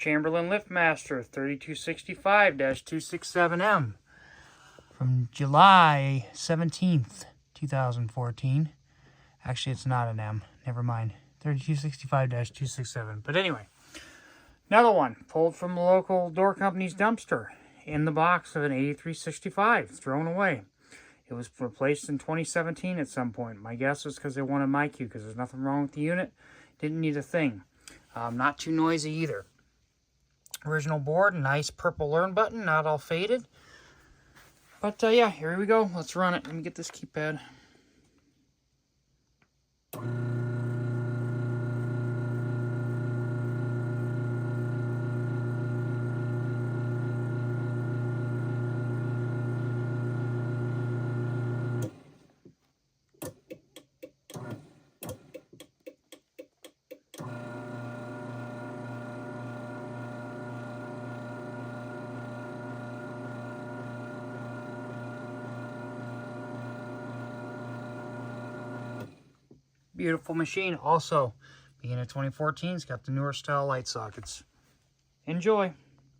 Chamberlain LiftMaster 3265-267M from July 17th, 2014. Actually, it's not an M. Never mind. 3265-267. But anyway, another one pulled from the local door company's dumpster in the box of an 8365, thrown away. It was replaced in 2017 at some point. My guess was because they wanted my cue, because there's nothing wrong with the unit. Didn't need a thing. Not too noisy either. Original board, nice purple learn button, not all faded. But yeah, here we go. Let's run it. Let me get this keypad. Beautiful machine. Also, being a 2014, it's got the newer style light sockets. Enjoy.